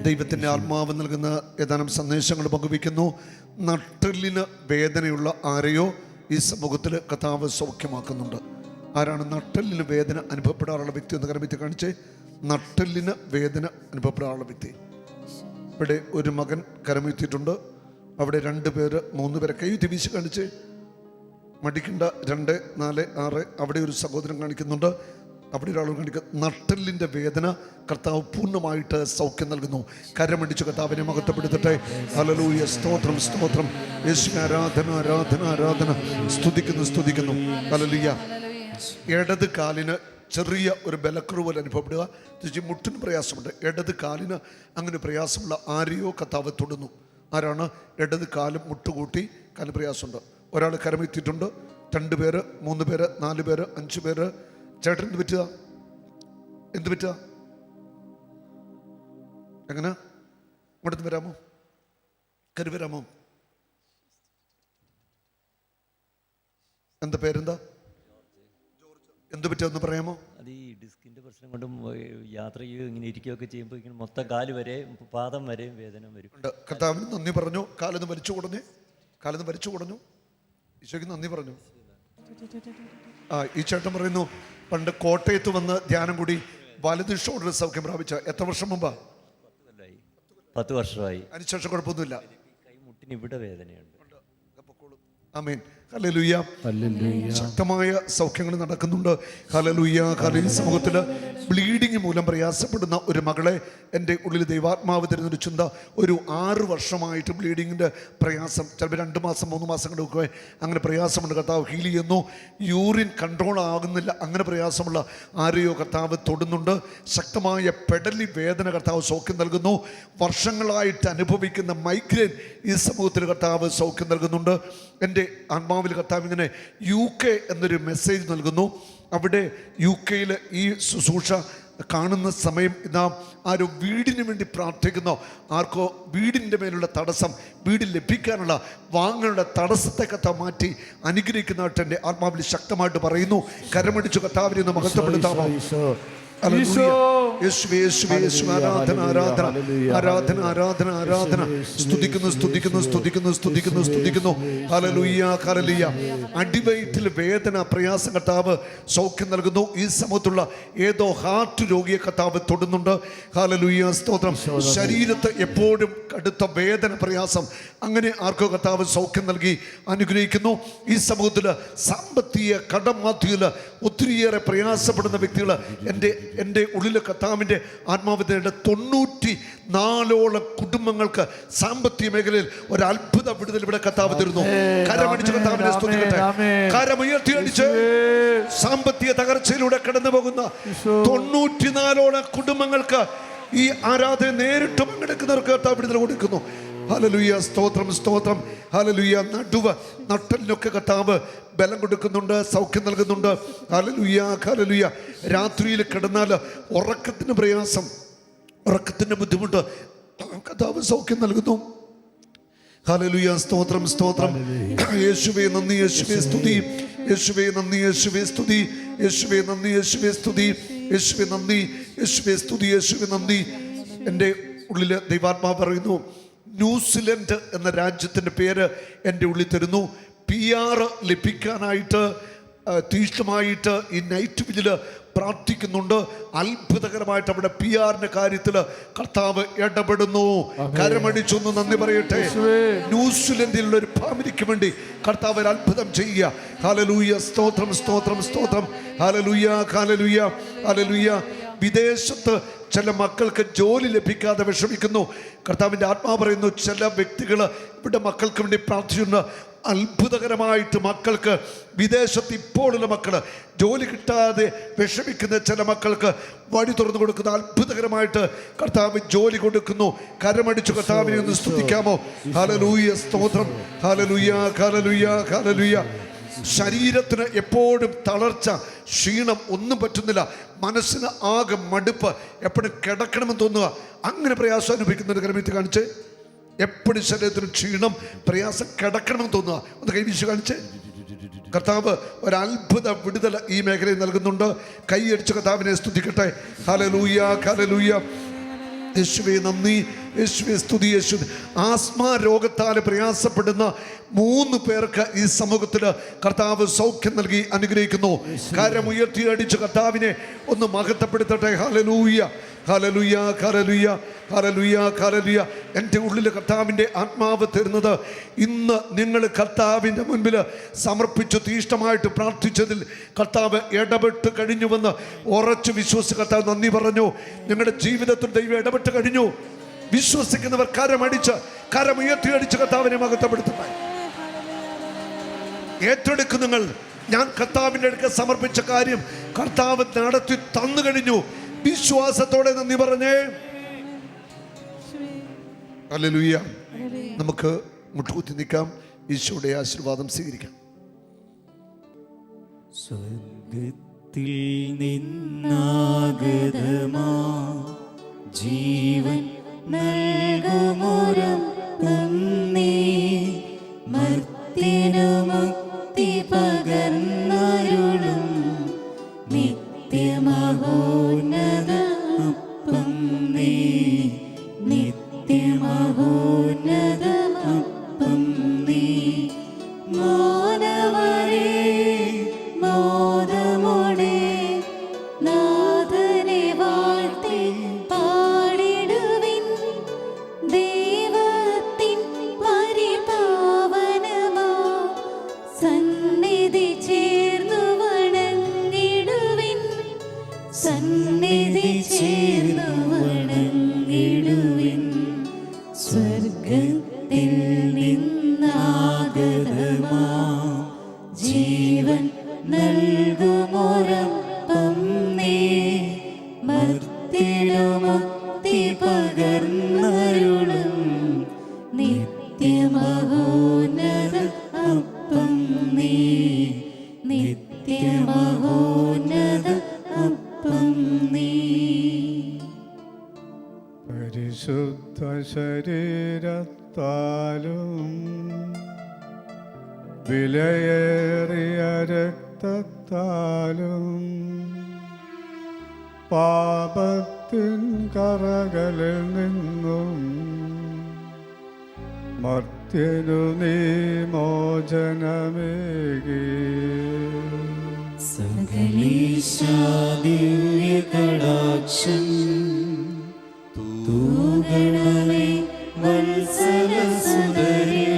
ദൈവത്തിന്റെ ആത്മാവ് നൽകുന്ന ഏതാനും സന്ദേശങ്ങൾ പങ്കുവയ്ക്കുന്നു. നട്ടെല്ലിന് വേദനയുള്ള ആരെയോ ഈ സമൂഹത്തിൽ കർത്താവ് സൗഖ്യമാക്കുന്നുണ്ട്. ആരാണ് നട്ടെല്ലിന് വേദന അനുഭവപ്പെടാറുള്ള വ്യക്തി എന്ന് കരമിത്തി കാണിച്ച്? നട്ടെല്ലിന് വേദന അനുഭവപ്പെടാറുള്ള വ്യക്തി. ഇവിടെ ഒരു മകൻ കരമെത്തിയിട്ടുണ്ട്. അവിടെ 2 പേര് 3 പേരെ കൈ വീശി കാണിച്ച് മടിക്കണ്ട. 2, 4, 6. അവിടെ ഒരു സഹോദരൻ കാണിക്കുന്നുണ്ട്. അവിടെ ഒരാൾ കാണിക്കുക. നട്ടെല്ലിൻ്റെ വേദന കർത്താവ് പൂർണ്ണമായിട്ട് സൗഖ്യം നൽകുന്നു. കരമടിച്ച് കർത്താവിനെ മഹത്വപ്പെടുത്തട്ടെ. ഹല്ലേലൂയ, സ്തോത്രം, സ്തോത്രം. യേശുവേ ആരാധന, ആരാധന, ആരാധന. സ്തുതിക്കുന്നു, സ്തുതിക്കുന്നു. ഹല്ലേലൂയ. ഇടത് കാലിന് ചെറിയ ഒരു ബലക്കുറവ് പോലെ അനുഭവപ്പെടുക. മുട്ടിന് പ്രയാസമുണ്ട്. ഇടത് കാലിന് അങ്ങനെ പ്രയാസമുള്ള ആരെയോ കർത്താവ് തൊടുന്നു. ആരാണ്? ഇടത് കാലും മുട്ടുകൂട്ടി കാലിന് പ്രയാസമുണ്ട്. ഒരാൾ കരമെത്തിയിട്ടുണ്ട്. 2 പേര്, 3 പേര്, 4 പേര്, 5 പേര്. ചേട്ടൻ എന്ത് പറ്റുക? എന്ത് പറ്റുക? എങ്ങനെ? ഇങ്ങോട്ട് വരാമോ? കരു വരാമോ? എന്താ പേരെന്താ? എന്ത് പറ്റുമെന്ന് പറയാമോ?
അത് ഈ ഡിസ്കിൻ്റെ പ്രശ്നം കൊണ്ടും യാത്ര ചെയ്യുകയോ ഇങ്ങനെ ഇരിക്കുകയൊക്കെ ചെയ്യുമ്പോൾ ഇങ്ങനെ മൊത്തം കാല് വരെ പാദം വരെയും വേദന വരും.
കർത്താവിന് നന്ദി പറഞ്ഞു. കാലൊന്ന് വലിച്ചു കൊടുഞ്ഞ്, കാലൊന്ന് വലിച്ചു കൊടുഞ്ഞു. ഈശോയ്ക്ക് നന്ദി പറഞ്ഞു. ഈ ചേട്ടൻ പറയുന്നു, പണ്ട് കോട്ടയത്ത് വന്ന് ധ്യാനം കൂടി വലത് ഷോൾഡർ സൗഖ്യം പ്രാപിച്ച. എത്ര വർഷം മുമ്പാ?
10 വർഷമായി.
അതിനുശേഷം കുഴപ്പമൊന്നുമില്ല.
കൈമുട്ടിന് ഇവിടെ വേദനയുണ്ട്.
ആമേൻ. ഹല്ലേലൂയ. ശക്തമായ സൗഖ്യങ്ങൾ നടക്കുന്നുണ്ട്. ഹല്ലേലൂയ. ഹല്ലേലൂയ. സമൂഹത്തിൽ ബ്ലീഡിങ് മൂലം പ്രയാസപ്പെടുന്ന ഒരു മകളെ എൻ്റെ ഉള്ളിൽ ദൈവാത്മാവ് തരുന്നൊരു ചിന്ത. ഒരു 6 വർഷമായിട്ട് ബ്ലീഡിങ്ങിൻ്റെ പ്രയാസം, ചിലപ്പോൾ 2 മാസം 3 മാസം കൊടുക്കുക, അങ്ങനെ പ്രയാസമുണ്ട്. കർത്താവ് ഹീൽ ചെയ്യുന്നു. യൂറിൻ കൺട്രോൾ ആകുന്നില്ല, അങ്ങനെ പ്രയാസമുള്ള ആരെയോ കർത്താവ് തൊടുന്നുണ്ട്. ശക്തമായ പെടലി വേദന കർത്താവ് സൗഖ്യം നൽകുന്നു. വർഷങ്ങളായിട്ട് അനുഭവിക്കുന്ന മൈഗ്രെയിൻ ഈ സമൂഹത്തിൽ കർത്താവ് സൗഖ്യം നൽകുന്നുണ്ട്. എൻ്റെ ആത്മാവിൽ കർത്താവ് ഇങ്ങനെ UK എന്നൊരു മെസ്സേജ് നൽകുന്നു. അവിടെ UK ഈ ശുശ്രൂഷ കാണുന്ന സമയം ഇതാ ആരോ വീടിന് വേണ്ടി പ്രാർത്ഥിക്കുന്നോ, ആർക്കോ വീടിൻ്റെ മേലുള്ള തടസ്സം, വീട് ലഭിക്കാനുള്ള വാങ്ങാനുള്ള തടസ്സത്തെ കർത്താവ് മാറ്റി അനുഗ്രഹിക്കുന്നതായിട്ട് എൻ്റെ ആത്മാവിൽ ശക്തമായിട്ട് പറയുന്നു. കരമടിച്ചു കർത്താവിനെ ഒന്ന് മഹത്വപ്പെടുത്താമോ? ആരാധന, ആരാധന, ആരാധന, ആരാധന, ആരാധന. സ്തുതിക്കുന്നു, സ്തുതിക്കുന്നു, സ്തുതിക്കുന്നു, സ്തുതിക്കുന്നു, സ്തുതിക്കുന്നു. ഹല്ലേലൂയ, ഹല്ലേലൂയ. അടിവയറ്റിൽ വേദന, പ്രയാസം കർത്താവ് സൗഖ്യം നൽകുന്നു. ഈ സമയത്തുള്ള ഏതോ ഹാർട്ട് രോഗിയെ കർത്താവ് തൊടുന്നുണ്ട്. ഹല്ലേലൂയ, സ്തോത്രം. ശരീരത്ത് എപ്പോഴും കടുത്ത വേദന, പ്രയാസം, അങ്ങനെ ആർക്കോ കർത്താവ് സൗഖ്യം നൽകി അനുഗ്രഹിക്കുന്നു. ഈ സമൂഹത്തിൽ സാമ്പത്തിക കടബാധ്യതയിൽ ഒത്തിരിയേറെ പ്രയാസപ്പെടുന്ന വ്യക്തികൾ എൻ്റെ ഉള്ളിലെ കർത്താവിൻ്റെ ആത്മാവിന്റെ 94ഓളം കുടുംബങ്ങൾക്ക് സാമ്പത്തിക മേഖലയിൽ ഒരു അത്ഭുത വിടുതൽ ഇവിടെ കർത്താവ് തരുന്നു. കരമടിച്ച് കർത്താവിനെ സ്തുതിക്കട്ടെ. കരമുയർത്തി അടിച്ച് സാമ്പത്തിക തകർച്ചയിലൂടെ കടന്നു പോകുന്ന 94ഓളം കുടുംബങ്ങൾക്ക് ഈ ആരാധന നേരിട്ട് പങ്കെടുക്കുന്നവർക്ക് കർത്താവ് വിടുതൽ കൊടുക്കുന്നു. ഹല്ലേലൂയ, സ്തോത്രം, സ്തോത്രം. ഹല്ലേലൂയ. നട്ടലിനൊക്കെ കർത്താവ് ബലം കൊടുക്കുന്നുണ്ട്, സൗഖ്യം നൽകുന്നുണ്ട്. Hallelujah, hallelujah. രാത്രിയിൽ കിടന്നാൽ ഉറക്കത്തിന് പ്രയാസം, ഉറക്കത്തിന് ബുദ്ധിമുട്ട്, കർത്താവ് സൗഖ്യം നൽകുന്നു. ഹല്ലേലൂയ, സ്തോത്രം, സ്തോത്രം. യേശുവേ നന്ദി, യേശുവേ സ്തുതി. യേശുവേ നന്ദി, യേശുവേ സ്തുതി, യേശുവേ നന്ദി, യേശുവേ സ്തുതി, യേശുവേ നന്ദി, യേശുവേ സ്തുതി, യേശുവേ നന്ദി. എൻ്റെ ഉള്ളിൽ ദൈവാത്മാവ് പറയുന്നു, ന്യൂസിലൻഡ് എന്ന രാജ്യത്തിൻ്റെ പേര് എൻ്റെ ഉള്ളിൽ തരുന്നു. PR ലഭിക്കാനായിട്ട് തീഷ്ണമായിട്ട് ഈ നൈറ്റ് വിജിൽ പ്രാർത്ഥിക്കുന്നുണ്ട്. അത്ഭുതകരമായിട്ട് അവിടെ PR കാര്യത്തിൽ കർത്താവ് ഇടപെടുന്നു. കരമടിച്ചൊന്ന് നന്ദി പറയട്ടെ. ന്യൂസിലൻഡിലുള്ള ഒരു ഫാമിലിക്ക് വേണ്ടി കർത്താവ് ഒരു അത്ഭുതം ചെയ്യുക. ഹല്ലേലൂയ, സ്തോത്രം, സ്തോത്രം, സ്തോത്രം. ഹല്ലേലൂയ, ഹല്ലേലൂയ, ഹല്ലേലൂയ. വിദേശത്ത് ചില മക്കൾക്ക് ജോലി ലഭിക്കാതെ വിഷമിക്കുന്നു. കർത്താവിൻ്റെ ആത്മാവ് പറയുന്നു, ചില വ്യക്തികൾ ഇവിടെ മക്കൾക്ക് വേണ്ടി പ്രാർത്ഥിക്കുന്നു. അത്ഭുതകരമായിട്ട് മക്കൾക്ക് വിദേശത്ത് ഇപ്പോഴുള്ള മക്കൾ ജോലി കിട്ടാതെ വിഷമിക്കുന്ന ചില മക്കൾക്ക് വഴി തുറന്നു കൊടുക്കുന്ന അത്ഭുതകരമായിട്ട് കർത്താവ് ജോലി കൊടുക്കുന്നു. കരമടിച്ചു കർത്താവിനെ ഒന്ന് സ്തുതിക്കാമോ? ഹല്ലേലൂയ, സ്തോത്രം. ഹല്ലേലൂയ, ഹല്ലേലൂയ, ഹല്ലേലൂയ. ശരീരത്തിന് എപ്പോഴും തളർച്ച, ക്ഷീണം, ഒന്നും പറ്റുന്നില്ല. മനസ്സിന് ആകെ മടുപ്പ്, എപ്പോഴും കിടക്കണമെന്ന് തോന്നുക. അങ്ങനെ പ്രയാസം അനുഭവിക്കുന്നൊരു കരമേറ്റ് കാണിച്ച്. എപ്പോഴും ശരീരത്തിന് ക്ഷീണം, പ്രയാസം, കിടക്കണമെന്ന് തോന്നുക. ഒന്ന് കൈവീശ് കാണിച്ച്. കർത്താവ് ഒരത്ഭുത വിടുതൽ ഈ മേഖലയിൽ നൽകുന്നുണ്ട്. കൈയടിച്ച് കർത്താവിനെ സ്തുതിക്കട്ടെ. ഹല്ലേലൂയ, ഹല്ലേലൂയ. യേശുവേ നന്ദി, യേശുവേ സ്തുതി, യേശുവേ. ആസ്മ രോഗത്താൽ പ്രയാസപ്പെടുന്ന 3 പേർക്ക് ഈ സമൂഹത്തിൽ കർത്താവ് സൗഖ്യം നൽകി അനുഗ്രഹിക്കുന്നു. കരമുയർത്തി അടിച്ച് കർത്താവിനെ ഒന്ന് മഹത്വപ്പെടുത്തട്ടെ. ഹല്ലേലൂയ, ഹല്ലേലൂയ, ഹല്ലേലൂയ, ഹല്ലേലൂയ, ഹല്ലേലൂയ. എൻ്റെ ഉള്ളിൽ കർത്താവിൻ്റെ ആത്മാവ് തരുന്നത്, ഇന്ന് നിങ്ങൾ കർത്താവിൻ്റെ മുൻപിൽ സമർപ്പിച്ചു തീഷ്ണമായിട്ട് പ്രാർത്ഥിച്ചതിൽ കർത്താവ് ഇടപെട്ട് കഴിഞ്ഞുവെന്ന് ഉറച്ചു വിശ്വസിച്ച് കർത്താവ് നന്ദി പറഞ്ഞു. നിങ്ങളുടെ ജീവിതത്തിൽ ദൈവം ഇടപെട്ട് കഴിഞ്ഞു. വിശ്വസിക്കുന്നവർ കരമുയർത്തി അടിച്ച് കർത്താവിനെ മഹത്വപ്പെടുത്തട്ടെ. ഏറ്റെടുക്കും നിങ്ങൾ. ഞാൻ കർത്താവിൻ്റെ അടുക്കൽ സമർപ്പിച്ച കാര്യം കർത്താവ് നടത്തി തന്നു കഴിഞ്ഞു. വിശ്വാസത്തോടെ നന്ദി പറഞ്ഞേ. ഹല്ലേലൂയ. നമുക്ക് മുട്ടുകുത്തി നിൽക്കാം. ഈശോയുടെ ആശീർവാദം സ്വീകരിക്കാം.
സ്വർഗത്തിൽ നിന്നാഗതമാ ജീവൻ നൽകുമൊരപ്പം നീ, മർത്യനു മുക്തി പകർന്നരുളും നിത്യമഹോന്നത അപ്പം നീ, നിത്യമഹോന്നത അപ്പം നീ. മാനവരേ മോദമോടെ നാഥനെ വാഴ്ത്തി പാടിടുവിൻ. ദൈവത്തിൻ പരിപാവനമാ സന്നിധി ചേർന്നു വണങ്ങിടുവിൻ. സന്നിധി ചേർന്നു വണങ്ങിടുവിൻ. സ്വർഗത്തിൽ നിന്നാഗതമാ ജീവൻ നൽകുമൊരപ്പം നീ, മർത്യനു മുക്തി പകർന്നരുളും നിത്യമഹോന്നത അപ്പം നീ, നിത്യമഹോന്നത അപ്പം നീ.
പരിശുദ്ധ ശരീരത്താലും വിലയേറിയ രക്തത്താലും പാപത്തിൻ കറകളിൽ നിന്നും മർത്യനു നീ മോചനമേകി.
സകലീശാദിവ്യകടാക്ഷം തൂഗണമേ വത്സലസുതരേ,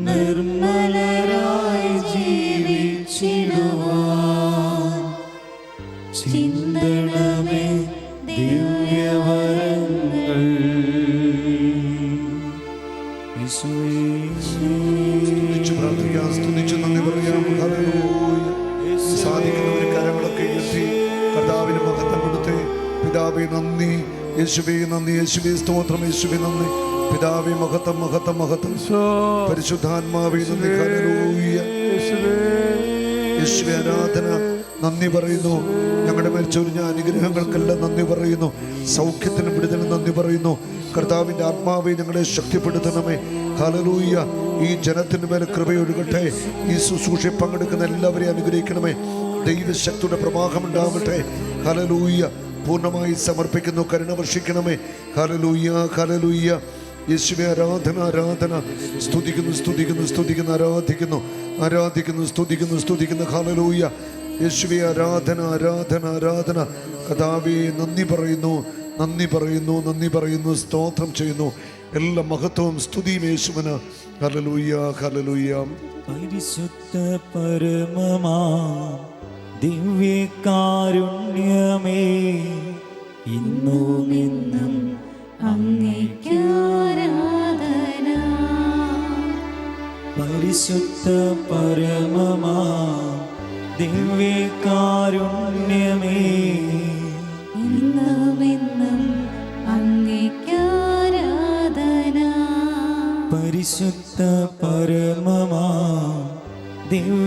നിർമ്മലരായി ജീവിച്ചിടുവാൻ ചിന്തണമേ ദിവ്യവരങ്ങൾ.
സ്തുതിച്ച് പ്രാർത്ഥിക്കാം, സ്തുതിച്ച് നന്ദി പറയാം. ഹല്ലേലൂയ. സാധിക്കുന്നവർ കരങ്ങളൊക്കെ ഉയർത്തി കർത്താവിന് മഹത്വം കൊടുത്തേ. പിതാവേ നന്ദി, യേശുവേ നന്ദി, യേശുവേ സ്തോത്രം, യേശുവേ നന്ദി. പിതാവേ മഹത്വം, മഹത്വം, മഹത്വം. പരിശുദ്ധാത്മാവേ നന്ദി. ഹല്ലേലൂയ. യേശുവേ ആരാധന. നന്ദി പറയുന്നു. ഞങ്ങളുടെ മരിച്ചൊരിഞ്ഞ അനുഗ്രഹങ്ങൾക്കെല്ലാം നന്ദി പറയുന്നു. സൗഖ്യത്തിനും വിടുതലും നന്ദി പറയുന്നു. കർത്താവിൻ്റെ ആത്മാവെ ഞങ്ങളെ ശക്തിപ്പെടുത്തണമേ. ഹല്ലേലൂയ. ഈ ജനത്തിന് മേലെ കൃപയൊഴുകട്ടെ. ഈ ശുശ്രൂഷയിൽ പങ്കെടുക്കുന്ന എല്ലാവരെയും അനുഗ്രഹിക്കണമേ. ദൈവശക്തിയുടെ പ്രവാഹമുണ്ടാവട്ടെ. ഹല്ലേലൂയ. പൂർണ്ണമായി സമർപ്പിക്കുന്നു. കരുണ വർഷിക്കണമേ. ഹല്ലേലൂയ, ഹല്ലേലൂയ. യേശുവേ ആരാധന, ആരാധന. സ്തുതിക്കുന്നു, സ്തുതിക്കുന്നു, സ്തുതിക്കുന്നു, ആരാധിക്കുന്നു, ആരാധിക്കുന്നു, സ്തുതിക്കുന്നു, സ്തുതിക്കുന്നു. ഹല്ലേലൂയ. യേശുവേ ആരാധന, ആരാധന, ആരാധന. കർത്താവേ നന്ദി പറയുന്നു, നന്ദി പറയുന്നു, നന്ദി പറയുന്നു, സ്തോത്രം ചെയ്യുന്നു. എല്ലാ മഹത്വവും സ്തുതിയും യേശുവിന്. Hallelujah, hallelujah.
പരിശുദ്ധ പരമമാ ദിവ്യകാരുണ്യമേ, ഇന്നും എന്നും
അങ്ങേക്കാരാധന.
പരിശുദ്ധ പരമമാ ദിവ്യകാരുണ്യമേ,
ഇന്നുമെന്നും അങ്ങേക്കാരാധന.
പരിശുദ്ധ പരമമാ ദിവ്യ